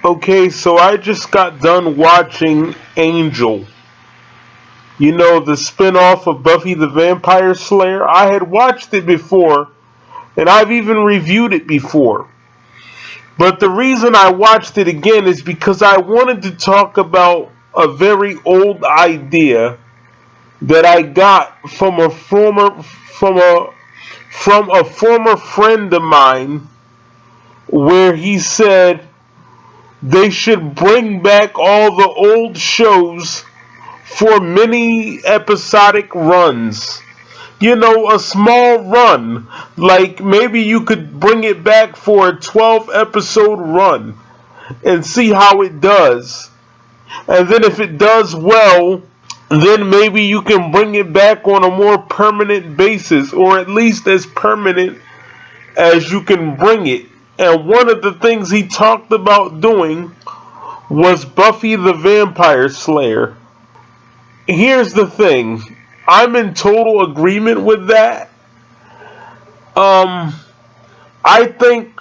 Okay, so I just got done watching Angel. You know, the spin-off of Buffy the Vampire Slayer. I had watched it before, and I've even reviewed it before. But the reason I watched it again is because I wanted to talk about a very old idea that I got from a former friend of mine, where he said they should bring back all the old shows for mini episodic runs. You know, a small run. Like maybe you could bring it back for a 12 episode run and see how it does. And then if it does well, then maybe you can bring it back on a more permanent basis, or at least as permanent as you can bring it. And one of the things he talked about doing was Buffy the Vampire Slayer. Here's the thing. I'm in total agreement with that. I think,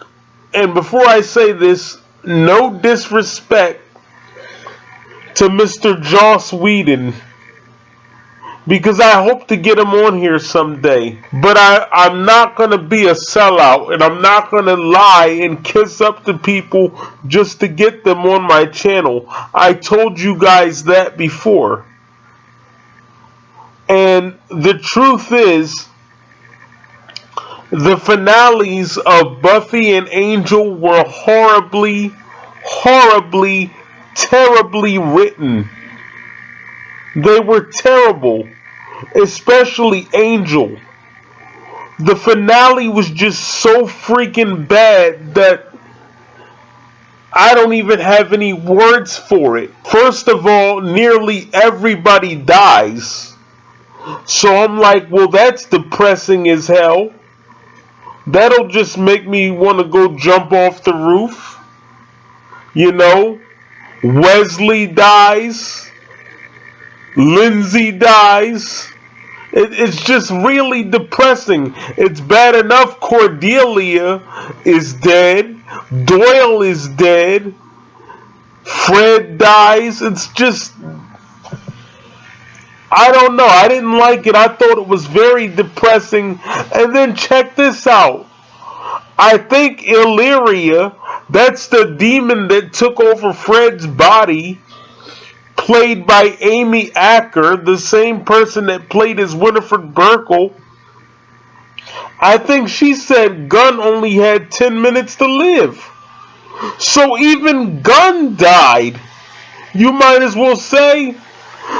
and before I say this, no disrespect to Mr. Joss Whedon, because I hope to get him on here someday. But I'm not going to be a sellout, and I'm not going to lie and kiss up to people just to get them on my channel. I told you guys that before. And the truth is, the finales of Buffy and Angel were horribly, terribly written. They were terrible, especially Angel. The finale was just so freaking bad that I don't even have any words for it. First of all, nearly everybody dies. So I'm like, well, that's depressing as hell. That'll just make me want to go jump off the roof. You know, Wesley dies. Lindsay dies. It's just really depressing. It's bad enough Cordelia is dead. Doyle is dead. Fred dies. It's just, I don't know. I didn't like it. I thought it was very depressing. And then check this out. I think Illyria, that's the demon that took over Fred's body, played by Amy Acker, the same person that played as Winifred Burkle. I think she said Gunn only had 10 minutes to live. So even Gunn died, you might as well say.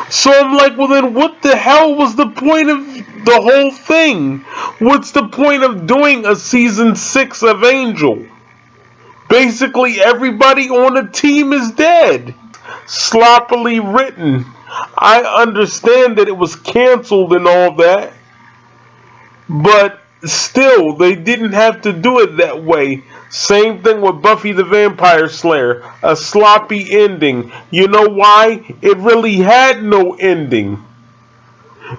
So I'm like, well then what the hell was the point of the whole thing? What's the point of doing a season 6 of Angel? Basically everybody on the team is dead. Sloppily written. I understand that it was canceled and all that, but still, they didn't have to do it that way. Same thing with Buffy the Vampire Slayer. A sloppy ending. You know why? It really had no ending.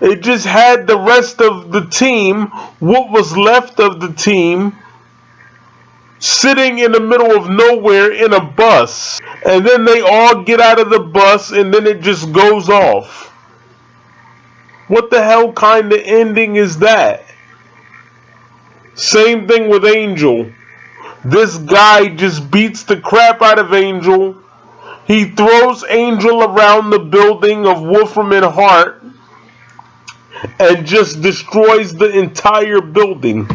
It just had the rest of the team, what was left of the team, sitting in the middle of nowhere in a bus. And then they all get out of the bus and then it just goes off. What the hell kind of ending is that? Same thing with Angel. This guy just beats the crap out of Angel. He throws Angel around the building of Wolfram and Hart and just destroys the entire building.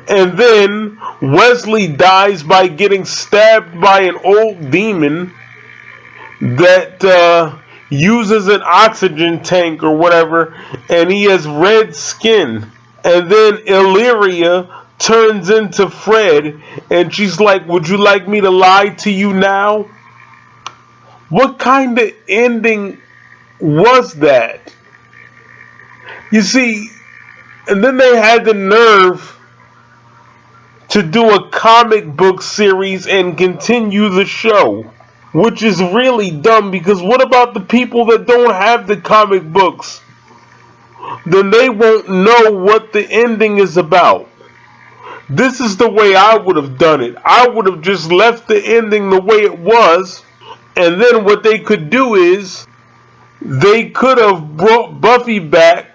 And then Wesley dies by getting stabbed by an old demon that uses an oxygen tank or whatever, and he has red skin. And then Illyria turns into Fred, and she's like, would you like me to lie to you now? What kind of ending was that? You see, and then they had the nerve to do a comic book series and continue the show, which is really dumb, because what about the people that don't have the comic books? Then they won't know what the ending is about. This is the way I would have done it. I would have just left the ending the way it was, and then what they could do is they could have brought Buffy back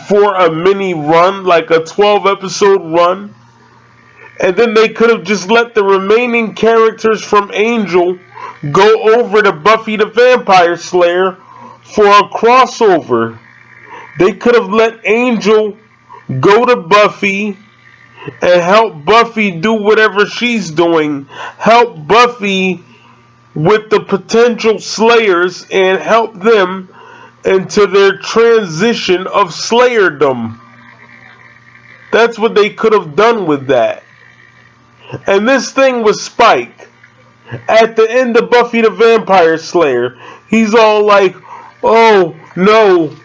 for a mini run, like a 12 episode run, and then they could have just let the remaining characters from Angel go over to Buffy the Vampire Slayer for a crossover. They could have let Angel go to Buffy and help Buffy do whatever she's doing. Help Buffy with the potential Slayers and help them into their transition of Slayerdom. That's what they could have done with that. And this thing with Spike, at the end of Buffy the Vampire Slayer, he's all like, oh no,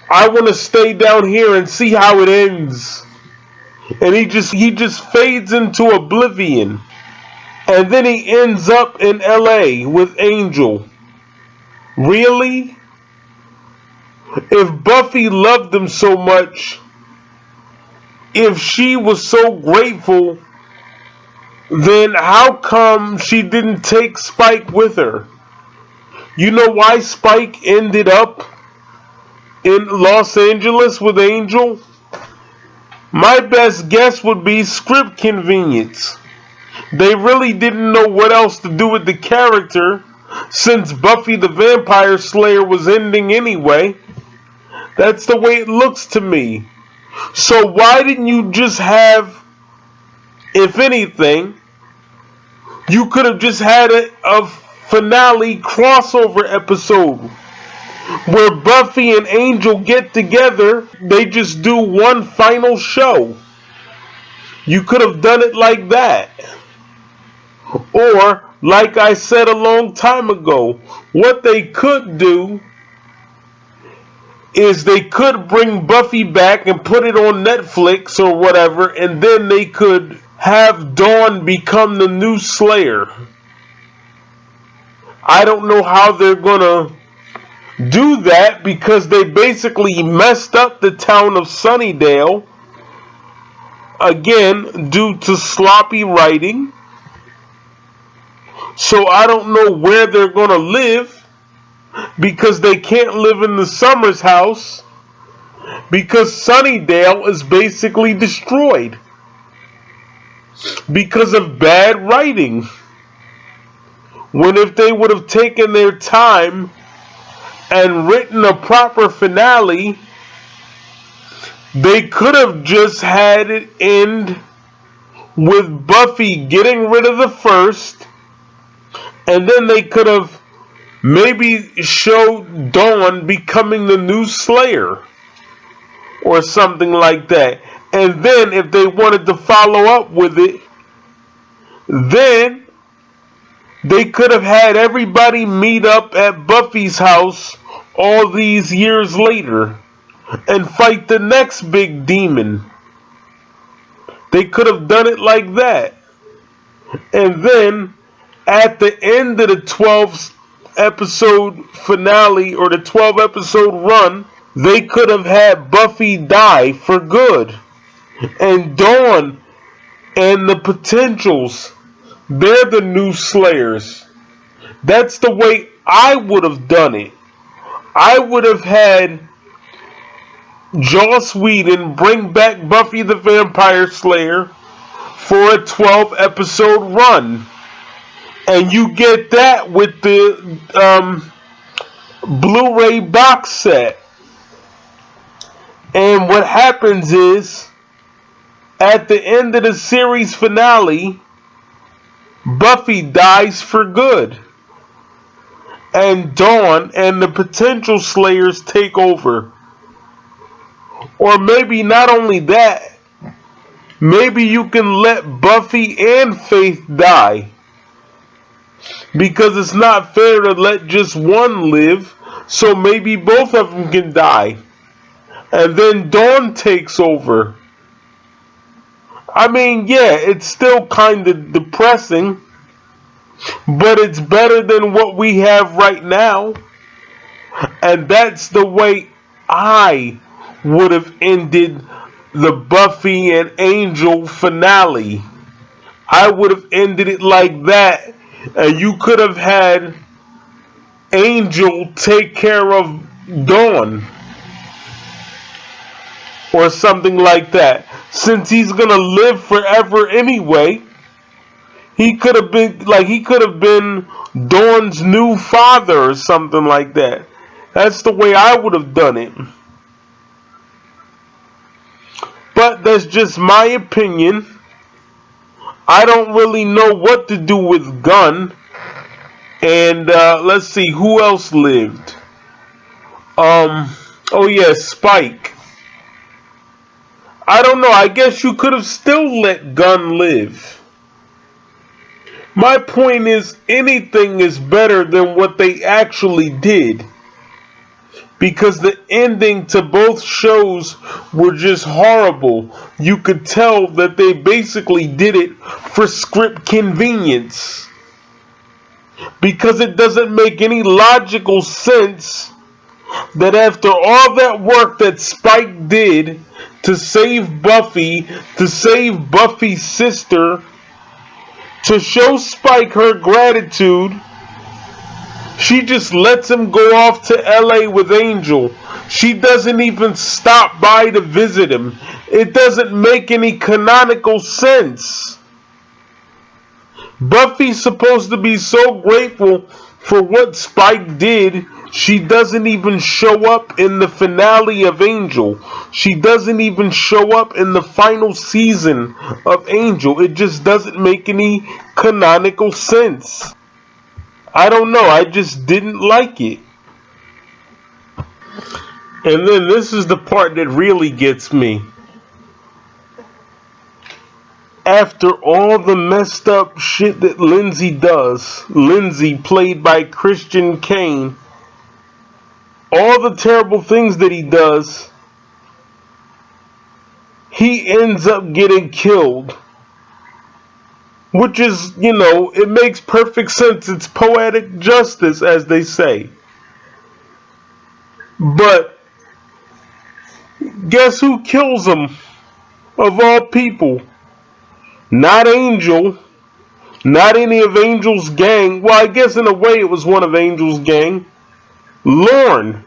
I want to stay down here and see how it ends. And he just fades into oblivion. And then he ends up in LA with Angel. Really? If Buffy loved him so much, if she was so grateful, then how come she didn't take Spike with her? You know why Spike ended up in Los Angeles with Angel? My best guess would be script convenience. They really didn't know what else to do with the character since Buffy the Vampire Slayer was ending anyway. That's the way it looks to me. So why didn't you just have, if anything, you could have just had a finale crossover episode where Buffy and Angel get together. They just do one final show. You could have done it like that. Or, like I said a long time ago, what they could do is they could bring Buffy back and put it on Netflix or whatever, and then they could have Dawn become the new Slayer. I don't know how they're gonna do that because they basically messed up the town of Sunnydale, again, due to sloppy writing. So I don't know where they're gonna live because they can't live in the Summers house because Sunnydale is basically destroyed because of bad writing. When if they would have taken their time and written a proper finale, they could have just had it end with Buffy getting rid of the first, and then they could have maybe showed Dawn becoming the new Slayer or something like that. And then if they wanted to follow up with it, then they could have had everybody meet up at Buffy's house all these years later and fight the next big demon. They could have done it like that. And then at the end of the 12 episode finale or the 12 episode run, they could have had Buffy die for good. And Dawn and the Potentials, they're the new Slayers. That's the way I would have done it. I would have had Joss Whedon bring back Buffy the Vampire Slayer for a 12 episode run. And you get that with the Blu-ray box set. And what happens is, at the end of the series finale, Buffy dies for good. And Dawn and the Potential Slayers take over. Or maybe not only that, maybe you can let Buffy and Faith die. Because it's not fair to let just one live, so maybe both of them can die. And then Dawn takes over. I mean, yeah, it's still kind of depressing, but it's better than what we have right now. And that's the way I would have ended the Buffy and Angel finale. I would have ended it like that, and you could have had Angel take care of Dawn or something like that. Since he's gonna live forever anyway, he could have been Dawn's new father or something like that. That's the way I would have done it. But that's just my opinion. I don't really know what to do with Gunn. And let's see, who else lived? Oh yeah, Spike. I don't know. I guess you could have still let Gunn live. My point is, anything is better than what they actually did. Because the ending to both shows were just horrible. You could tell that they basically did it for script convenience. Because it doesn't make any logical sense that after all that work that Spike did to save Buffy, to save Buffy's sister, to show Spike her gratitude, she just lets him go off to LA with Angel. She doesn't even stop by to visit him. It doesn't make any canonical sense. Buffy's supposed to be so grateful for what Spike did, she doesn't even show up in the finale of Angel. She doesn't even show up in the final season of Angel. It just doesn't make any canonical sense. I don't know, I just didn't like it. And then this is the part that really gets me. After all the messed up shit that Lindsay does, Lindsay played by Christian Kane, all the terrible things that he does, he ends up getting killed. Which is, it makes perfect sense. It's poetic justice, as they say. But guess who kills him? Of all people. Not Angel. Not any of Angel's gang. Well, I guess in a way it was one of Angel's gang. Lorne.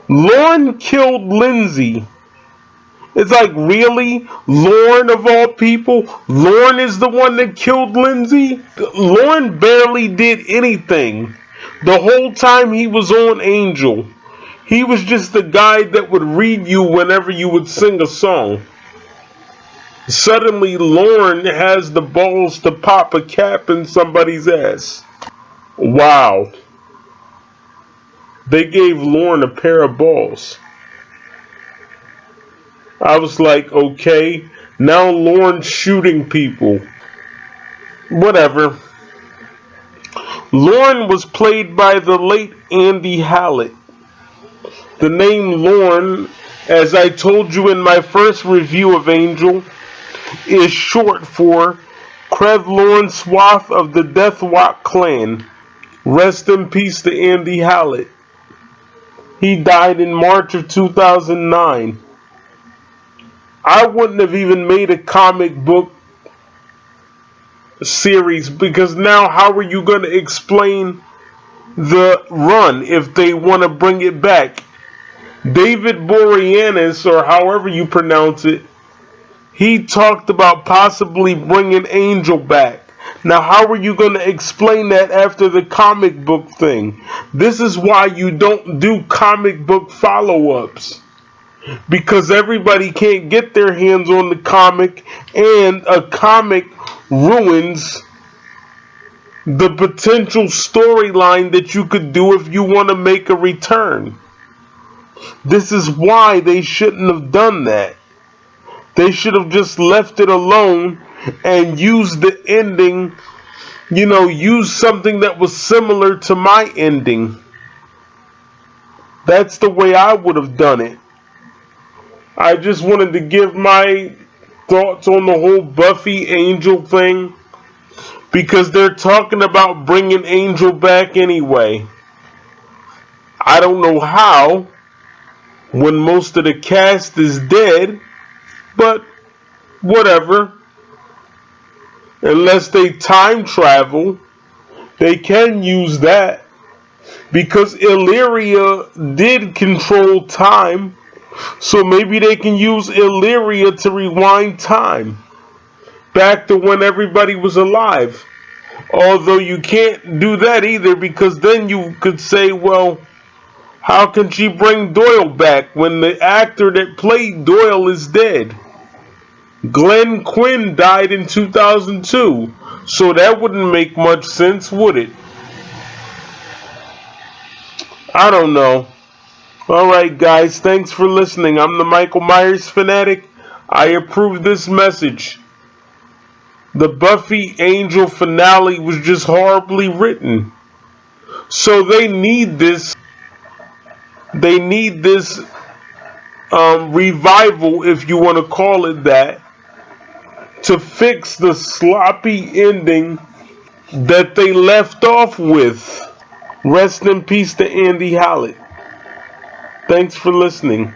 Lorne killed Lindsay. It's like, really? Lorne of all people? Lorne is the one that killed Lindsay? Lorne barely did anything the whole time he was on Angel. He was just the guy that would read you whenever you would sing a song. Suddenly, Lorne has the balls to pop a cap in somebody's ass. Wow. They gave Lorne a pair of balls. I was like, okay, now Lorne's shooting people. Whatever. Lorne was played by the late Andy Hallett. The name Lorne, as I told you in my first review of Angel, is short for Crevlorn Swath of the Deathwalk clan. Rest in peace to Andy Hallett. He died in March of 2009. I wouldn't have even made a comic book series, because now how are you going to explain the run if they want to bring it back? David Boreanaz, or however you pronounce it, he talked about possibly bringing Angel back. Now, how are you going to explain that after the comic book thing? This is why you don't do comic book follow-ups. Because everybody can't get their hands on the comic, and a comic ruins the potential storyline that you could do if you want to make a return. This is why they shouldn't have done that. They should have just left it alone and used the ending, used something that was similar to my ending. That's the way I would have done it. I just wanted to give my thoughts on the whole Buffy Angel thing, because they're talking about bringing Angel back anyway. I don't know how, when most of the cast is dead. But whatever. Unless they time travel, they can use that. Because Illyria did control time. So maybe they can use Illyria to rewind time. Back to when everybody was alive. Although you can't do that either, because then you could say, well, how can she bring Doyle back when the actor that played Doyle is dead? Glenn Quinn died in 2002, so that wouldn't make much sense, would it? I don't know. Alright guys, thanks for listening. I'm the Michael Myers fanatic. I approve this message. The Buffy Angel finale was just horribly written. So they need this revival, if you want to call it that, to fix the sloppy ending that they left off with. Rest in peace to Andy Hallett. Thanks for listening.